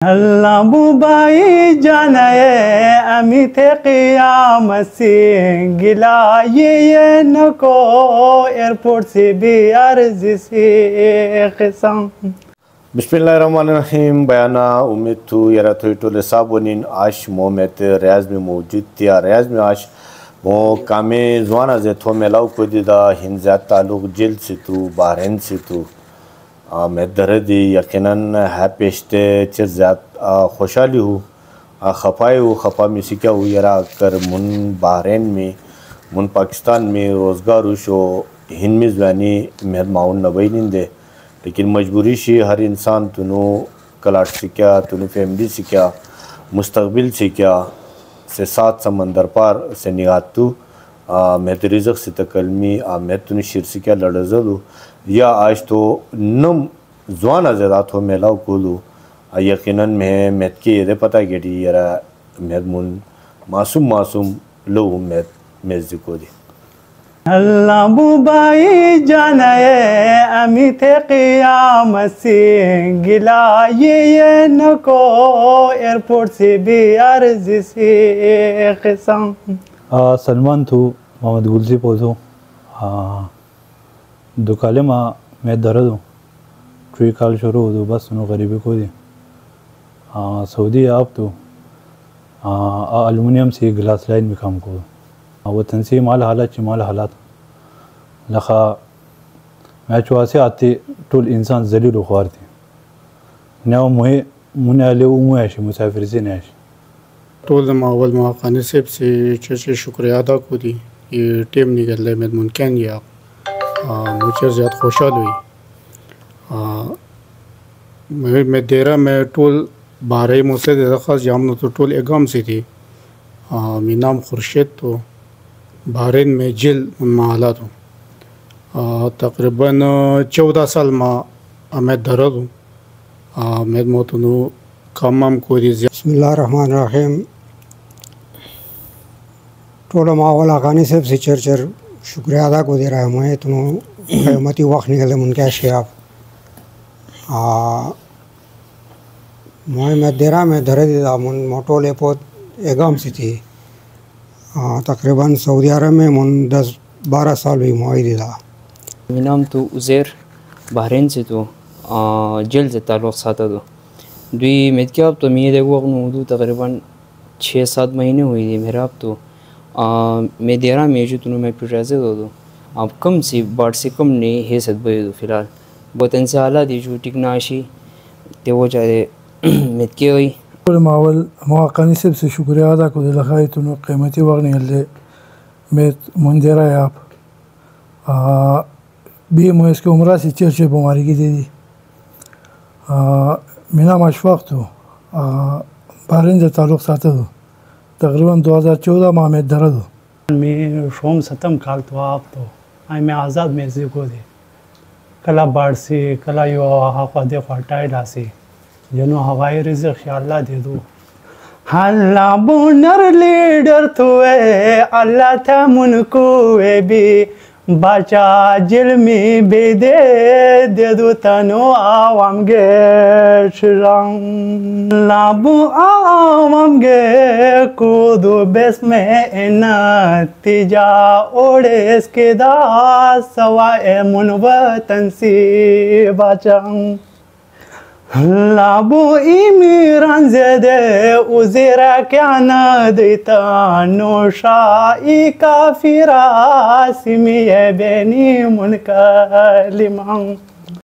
अल्लाह बुबाई जानाए अमित क़ियामत से गिला ये नको एयरपोर्ट से भी अर्ज से क़सम। बिस्मिल्लाहिर्रहमानिर्रहीम बयाना उम्मीद तो यारा थोड़ी साबुनिन आश मोमेत रियाज में मौजूद थिया रियाज में आश वो कामे जवाना जे थो मेलाव को दिदा हिंजा ताल्लुक जेल से तू बहरीन से तू मैं दर्दी यकीनन है पेशते चर ज़्याद खुशहाली हूँ खपाए हूँ खपा में सिक्या हूँ यारा कर मुन बहरीन में मुन पाकिस्तान में रोज़गार उशो हिंद में ज़वानी मेहर माउन नबई निंदे लेकिन मजबूरी शी हर इंसान तुनो कलाट सिक्या तुनो फैमिली सिक्या मुस्तकबिल सिक्या से सात समंदर पार से निगातू मैं तो रिज़्क़ से तकलमी मैं तुने शिर सिक्या लड़ज़लू या आज तो नम जवान ज़्यादा हो मेलाव कोलू यकीनन मैं मैत के ये पता गेडी यारा मैं मुन मासूम लो मैं जिको दी अल्लाह बुबाई जानाए अमित क़ियामत से गिला ये नको एयरपोर्ट से भी अर्ज से क़सम। सलमान थू मोहम्मद गुलसी पोजो दुकाले माँ मैं दर्द हूँ ट्री काल शुरू हो दो बस सुनो गरीबी को दी सऊदी आप तो अलुमिनियम से गिलास लाइन में काम को वो तनसी माल हालात लखा मैं चुआसे आते टोल इंसान जलील उखार थे ना मुहे मुने अले उमुआश मुसाफिर से नैश टोल मावल माकानी सेब से चर्चे शुक्रिया अदा को दी ये टीम निकल रहे मैं मुनकैन या मुझे ज़्यादा खुशहाल हुई मैं देरा में टोल बारह मुझसे ज़्यादा ख़ास जामन तो टोल एगाम से थी मेरा नाम खुर्शीद तो बहरीन में जेल माला तो तकरीबन 14 साल माँ मैं दर्द हूँ मैं मोतनु कम को बिस्मिल्लाहिर्रहमानिर्रहीम टोल मावल आकानी से चर शुक्रिया अदा को दे रहा है मैं तुम क़यामती वक्त निकले मुनका शेफ मैं देरा में धरे दिदा मुन मोटो लेपोत एगाम से थी तकरीबन सऊदी अरब में मुन 10-12 साल हुई मुआई दिदा। मेरा नाम तो उज़ैर बहरीन से तो जेल से ताल्लुक़ साथा तो दुई में क्या अब तो मैं देखो अपने तकरीबन 6-7 महीने हुई थी मेरा अब तो मैं देरा में जो तुम मैं फिर ऐसे दो अब कम सी बाढ़ से कम नहीं है सद भाई तो फ़िलहाल बहुत इनसे हालात दी जो टिकनाशी ते वो चाहे मैं क्या हुई मावल मौकानी से शुक्रिया अदा को लखाई तुम क़ीमती वक्त निकले मैं मंदेरा है आप भी मैं इसके उम्र से चर्चे बीमारी की दे दी मेरा मशफ़ाक़ तो बहरीन से ताल्लुक़ साथा तो तकरीबन 2014 माह में दर्द हो मैं शोम सतम काल तो आप तो आई मैं आज़ाद में से को दे कला बाढ़ से कला यो हवा दे हटाए लासी जनो हवाई रिज़्क़ ख्याला दे दो अल्लाह बुनर लीडर तो अल्लाह था मुनको भी बाचा जेल में बेदे दे दो तनो आवाम गे शरंग लाबू आवाम गे कूदो बेस में नतीजा ओढ़े इसके दा सवाए मुनवतन से बाचाऊं लाबू इमीरान ज़दे उज़ेरा क्या न देता नोशाई काफिरा सिमी बेनी मुनका लिमां।